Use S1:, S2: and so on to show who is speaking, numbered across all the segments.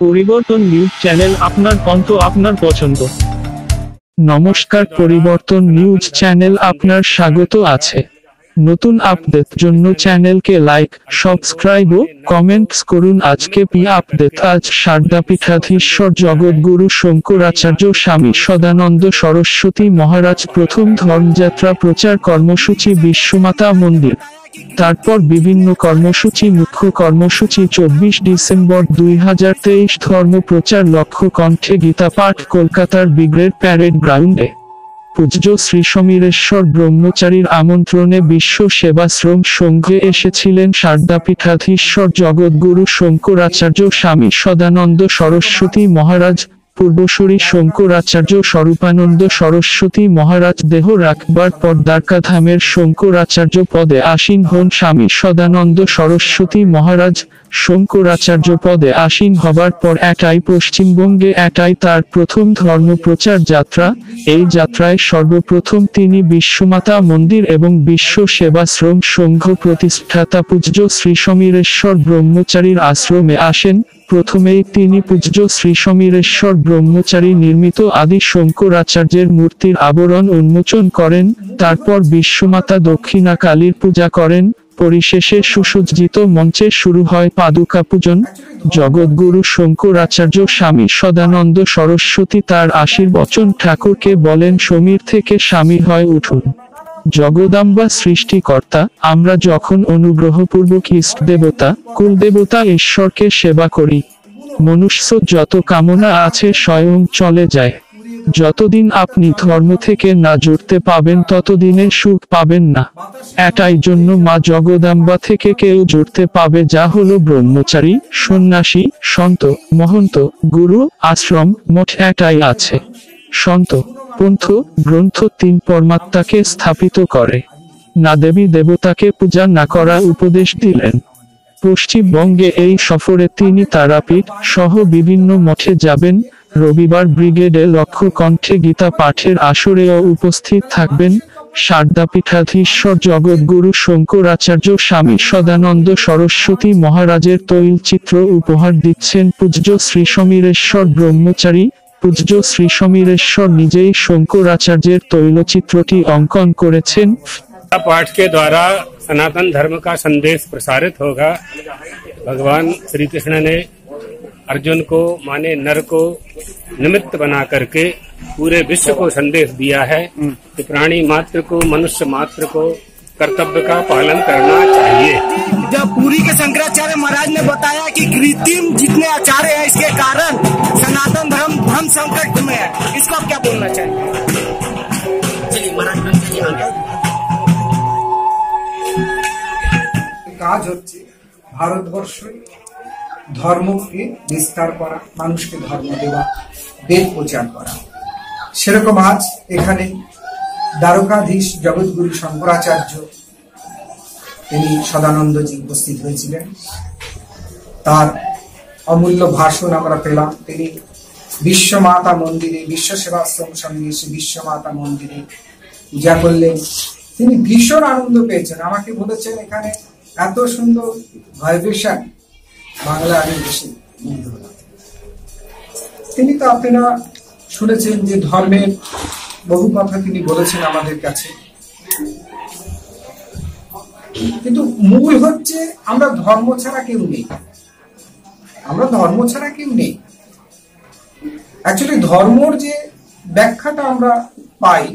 S1: পরিবর্তন news channel, আপনার কণ্ঠ, আপনার পছন্দ। নমস্কার, পরিবর্তন নিউজ চ্যানেল আপনার স্বাগত আছে। নতুন আপডেট জন্য চ্যানেলকে লাইক, সাবস্ক্রাইব ও কমেন্টস করুন। আজকে আপডেট। আজ শারদাপীঠাধীশ্বর জগৎগুরু শঙ্করাচার্য স্বামী সদানন্দ সরস্বতী মহারাজ প্রথম ধর্মযাত্রা প্রচার কর্মসূচি বিশ্বমাতা মন্দির। তারপর বিভিন্ন কর্মসূচি। মুখ্য কর্মসূচি 24 ডিসেম্বর 2023 ধর্ম প্রচার লক্ষ্য কণ্ঠে গীতা পাঠ কলকাতার ব্রিগেড প্যারেড গ্রাউন্ডে। পূজ্য শ্রী সমীরেশ্বর ব্রহ্মচারীর আমন্ত্রণে বিশ্ব সেবাশ্রম সংঘে এসেছিলেন শারদাপীঠাধীশ্বর জগৎগুরু শঙ্করাচার্য স্বামী সদানন্দ সরস্বতী মহারাজ। পূর্বসূরি শঙ্করাচার্য স্বরূপানন্দ সরস্বতী মহারাজ দেহ রাখবার পর দ্বারকাধামের শঙ্করাচার্য পদে আসীন হন স্বামী সদানন্দ সরস্বতী মহারাজ। শঙ্করাচার্য পদে আসীন হবার পর এটাই পশ্চিমবঙ্গে এটাই তার প্রথম ধর্মপ্রচার যাত্রা। এই যাত্রায় সর্বপ্রথম তিনি বিশ্বমাতা মন্দির এবং বিশ্ব সেবাশ্রম সংঘ প্রতিষ্ঠাতা পূজ্য শ্রী সমীরেশ্বর ব্রহ্মচারীর আশ্রমে আসেন। প্রথমেই তিনি পূজ্য শ্রী সমীরেশ্বর ব্রহ্মচারী নির্মিত আদি শঙ্করাচার্যের মূর্তির আবরণ উন্মোচন করেন। তারপর বিশ্বমাতা দক্ষিণা কালীর পূজা করেন। পরিশেষে সুসজ্জিত মঞ্চে শুরু হয় পাদুকা পূজন। জগৎগুরু শঙ্করাচার্য স্বামী সদানন্দ সরস্বতী তার আশীর্বচন ঠাকুরকে বলেন, সমীর থেকে স্বামী হয় উঠুন। জগদাম্বা সৃষ্টিকর্তা, আমরা যখন অনুগ্রহপূর্বক ইষ্ট দেবতা, কুলদেবতা ঈশ্বরকে সেবা করি, মনুষ্য যত কামনা আছে স্বয়ং চলে যায়। যতদিন আপনি ধর্ম থেকে না জুড়তে পাবেন ততদিনে সুখ পাবেন না। এটাই জন্য মা জগদাম্বা থেকে কেউ জুড়তে পাবে, যা হলো ব্রহ্মচারী, সন্ন্যাসী, সন্ত, মহন্ত, গুরু, আশ্রম, মঠ এটাই আছে। সন্ত, পন্থ, গ্রন্থ তিন পরমাত্মাকে স্থাপিত করে। না দেবী দেবতাকে পূজা না করা উপদেশ দিলেন। পশ্চিমবঙ্গে এই সফরে তিনি তারাপীঠ সহ বিভিন্ন মঠে যাবেন। রবিবার ব্রিগেডে লক্ষ্য কণ্ঠে গীতা পাঠের আসরেও উপস্থিত থাকবেন। শারদাপীঠাধীশ্বর জগৎগুরু শঙ্করাচার্য স্বামী সদানন্দ সরস্বতী মহারাজের তৈলচিত্র উপহার দিচ্ছেন পূজ্য শ্রী সমীরেশ্বর ব্রহ্মচারী। পূজ্য শ্রী সমীরেশ্বর নিজেই শঙ্করাচার্যের তৈলচিত্রটি অঙ্কন করেছেন।
S2: पाठ के द्वारा सनातन धर्म का संदेश प्रसारित होगा। भगवान श्री कृष्ण ने अर्जुन को माने नर को निमित्त बना करके पूरे विश्व को संदेश दिया है कि प्राणी मात्र को, मनुष्य मात्र को कर्तव्य का पालन करना चाहिए।
S3: जब पुरी के शंकराचार्य महाराज ने बताया कि कृत्रिम जितने आचार्य हैं इसके कारण सनातन धर्म संकट में है, इसको आप क्या बोलना चाहिए? चलिए महाराज
S4: কাজ হচ্ছে ভারতবর্ষে ধর্মকে বিস্তার করা, মানুষকে ধর্ম দেওয়া, বেদ প্রচার করা। সেরকম আজ এখানে দ্বারকাধীশ জগৎগুরু শঙ্করাচার্য তিনি সদানন্দজি উপস্থিত হয়েছিলেন। তার অমূল্য ভাষণ আমরা পেলাম। তিনি বিশ্বমাতা মন্দিরে, বিশ্ব সেবাশ্রম সঙ্গে এসে বিশ্বমাতা মন্দিরে পূজা করলেন। তিনি ভীষণ আনন্দ পেয়েছেন। আমাকে বলেছেন এখানে এত সুন্দর ভাইব্রেশন, বাংলা আমি বেশি মুগ্ধ হলাম। তিনি তো আপনারা শুনেছেন যে ধর্মের বহু কথা তিনি বলেছেন আমাদের কাছে, কিন্তু মূল হচ্ছে আমরা ধর্ম ছাড়া কেউ নেই। আমরা ধর্ম ছাড়া কেউ নেই। অ্যাকচুয়ালি ধর্মর যে ব্যাখ্যাটা আমরা পাই,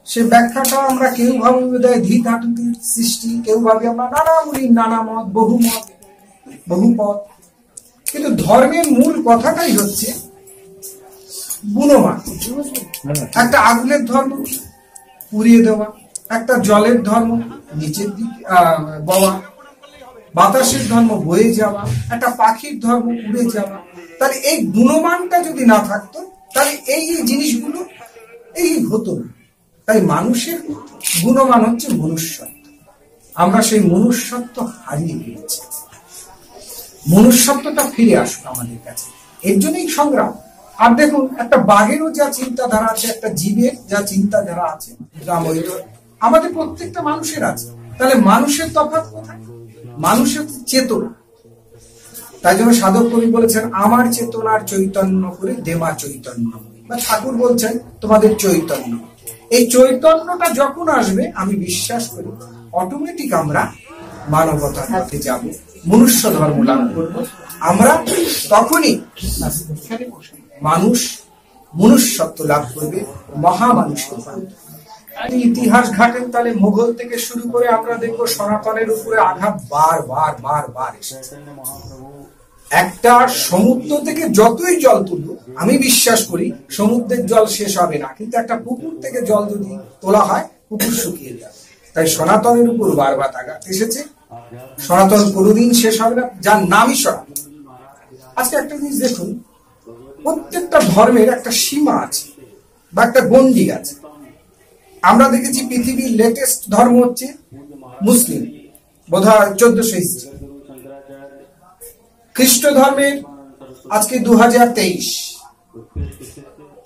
S4: সে ব্যাখ্যাটা আমরা কেউ ভাবে ধীধাতুতির সৃষ্টি, কেউ ভাবে আমরা নানা মুনি, নানা মত, বহুপদ। কিন্তু ধর্মের মূল কথাটাই হচ্ছে গুণমান। একটা আগুনের ধর্ম পুড়িয়ে দেওয়া, একটা জলের ধর্ম নিচের দিকে বওয়া, বাতাসের ধর্ম বয়ে যাওয়া, একটা পাখির ধর্ম উড়ে যাওয়া। তাহলে এই গুণমানটা যদি না থাকতো তাহলে এই জিনিসগুলো এই হতো না। তাই মানুষের গুণমান হচ্ছে মনুষ্যত্ব। আমরা সেই মনুষ্যত্ব হারিয়ে ফেলেছি। মনুষ্যত্বটা ফিরে আসুক আমাদের কাছে, এর জন্যই সংগ্রাম। আর দেখুন, একটা বাঘেরও যা চিন্তাধারা আছে, একটা জীবের যা চিন্তাধারা আছে, আমাদের প্রত্যেকটা মানুষের আছে। তাহলে মানুষের তফাৎ কোথায়? মানুষের চেতনা। তাই জন্য সাধক কবি বলেছেন আমার চেতনার চৈতন্য করে দেমা চৈতন্য, বা ঠাকুর বলছেন তোমাদের চৈতন্য। এই চৈতন্যটা যখন আসবে আমি বিশ্বাস করি অটোমেটিক আমরা মানবতার পথে যাব, মনুষ্য ধর্ম লাভ করব। আমরা তখনই মনুষ্যত্ব লাভ করবে, মহামানুষ। ইতিহাস ঘাটেন তাহলে মুঘল থেকে শুরু করে আমরা দেখবো সনাতনের উপরে আঘাত বার এসেছে। একটা সমুদ্র থেকে যতই জল তুলবো, আমি বিশ্বাস করি সমুদ্রের জল শেষ হবে না, কিন্তু একটা পুকুর থেকে জল যদি তোলা হয় পুকুর শুকিয়ে যাবে। তাই সনাতনের উপর বারবার আঘাত এসেছে। সনাতন কোনোদিন শেষ হবে না, যার নামই সনাতন। আজকে একটা জিনিস দেখুন, প্রত্যেকটা ধর্মের একটা সীমা আছে বা একটা গণ্ডি আছে। আমরা দেখেছি পৃথিবীর লেটেস্ট ধর্ম হচ্ছে মুসলিম, বোধহয় 1400 ইসি। খ্রিস্ট ধর্মের আজকে 2023,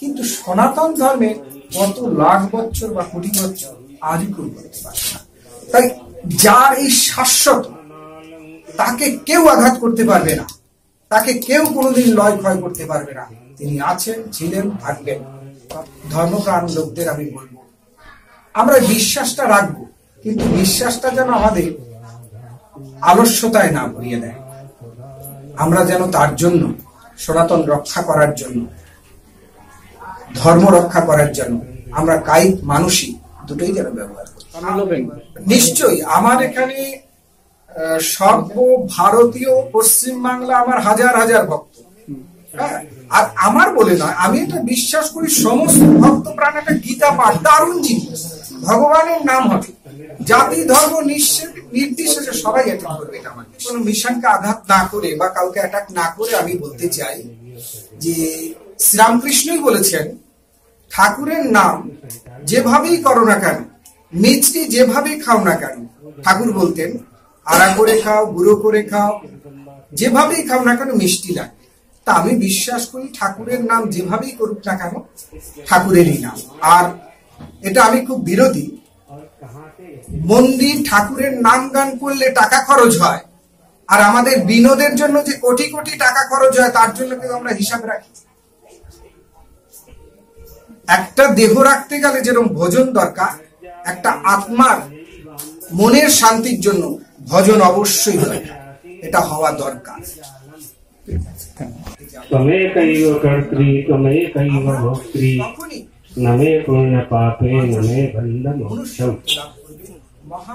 S4: কিন্তু সনাতন ধর্মের কত লাখ বছর বা কোটি বছর আজও কেউ করতে পারে না। তাই যার এই শাশ্বত, তাকে কেউ আঘাত করতে পারবে না, তাকে কেউ কোনোদিন লয় ক্ষয় করতে পারবে না। তিনি আছেন, ছিলেন, থাকবেন। ধর্মপ্রাণ লোকদের আমি বলবো আমরা বিশ্বাসটা রাখবো, কিন্তু বিশ্বাসটা যেন আমাদের আলস্যতায় না ভরিয়ে দেয়। আমরা যেন তার জন্য, সনাতন রক্ষা করার জন্য, ধর্ম রক্ষা করার জন্য আমরা কায়িক মানসিক দুটোই যেন ব্যবহার করি। নিশ্চয়ই আমার এখানে সর্বভারতীয় পশ্চিমবাংলা আমার হাজার হাজার ভক্ত, হ্যাঁ। আর আমার বলে নয়, আমি এটা বিশ্বাস করি সমস্ত ভক্ত প্রাণ একটা গীতা পাঠ দারুণ জিনিস, ভগবানের নাম হবে, জাতি ধর্ম নির্বিশেষে সবাই অ্যাটেন্ড করবে। এটা আমার কোনো মিশনকে আঘাত না করে বা কাউকে অ্যাটাক না করে আমি বলতে চাই যে শ্রীরামকৃষ্ণই বলেছেন ঠাকুরের নাম যেভাবেই করো না কেন, মিষ্টি যেভাবেই খাও না কেন, ঠাকুর বলতেন আড়া করে খাও, গুঁড়ো করে খাও, যেভাবেই খাও না কেন মিষ্টি লাগে। তা আমি বিশ্বাস করি ঠাকুরের নাম যেভাবেই করুক না কেন ঠাকুরেরই নাম। আর এটা আমি খুব বিরোধী, মন্দির ঠাকুরের নাম গান করলে টাকা খরচ হয়, আর আমাদের বিনোদের জন্য যে কোটি কোটি টাকা খরচ হয় তার জন্য কিন্তু আমরা হিসাব রাখি। একটা দেহ রাখতে গেলে যেরকম ভোজন দরকার, একটা আত্মার মনের শান্তির জন্য ভজন অবশ্যই দরকার, এটা হওয়া দরকার।
S2: त्वमेकैव कर्त्री त्वमेकैव भोक्त्री न मे पुण्य पापे न मे बंधमोक्षम।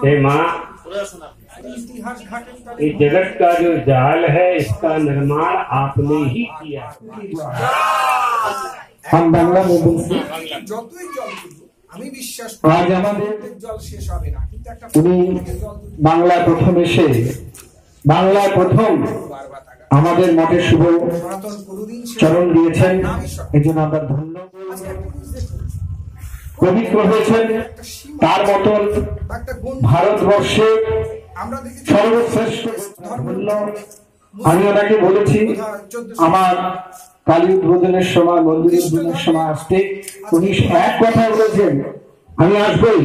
S2: हे माँ, इस जगत का जो जाल है इसका निर्माण आपने ही किया।
S5: हम बांग्ला में बोलছি,
S4: যতই জল তুলবো আমি বিশ্বাস
S5: আজ আমাদের
S4: জল শেষ হবে না, কিন্তু একটা
S5: উনি বাংলায় প্রথম এসে বাংলায় প্রথম আমাদের মঠের শুভ
S4: সনাতন কোনোদিন
S5: চরণ দিয়েছেন, এই জন্য আমরা ধন্য। পবিত্র হয়েছেন, তার মতন ভারতবর্ষে
S4: আমরা দেখেছি
S5: সর্বশ্রেষ্ঠ ধন্য। আমি ওনাকে বলেছি আমার কালী উদ্বোধনের সময়, মন্দির উদ্বোধনের সময় আসতে, উনি এক কথা বলেছেন আমি আসবই।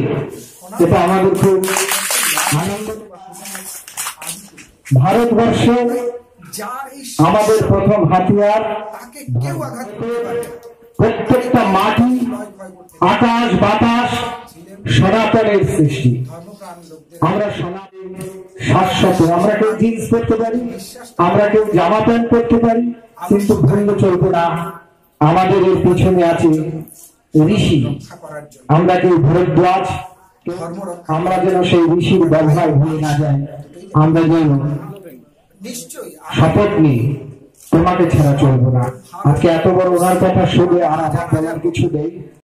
S5: এটা আমাদের খুব আনন্দ। ভারতবর্ষে আমাদের প্রথম হাতিয়ার,
S4: তাকে কেউ আঘাত করতে পারবে না।
S5: প্রত্যেকটা মাটি, আকাশ বাতাস সনাতনের সৃষ্টি। আমরা সনাতন শাশ্বত। আমরা কেউ জিন্স পরতে পারি, আমরা কেউ জামা প্যান্ট পরতে পারি, কিন্তু ভুললে চলবে না আমাদের এর পিছনে আছে ঋষি। আমরা কেউ ভরদ্বাজ, আমরা যেন সেই ঋষির ব্যবহার ভুলে না যাই। আমরা যেন শপথ নিই তোমাকে ছাড়া চলবো না। আজকে এত বড় ওনার কথা শুনে আর আমার বলার কিছু নেই।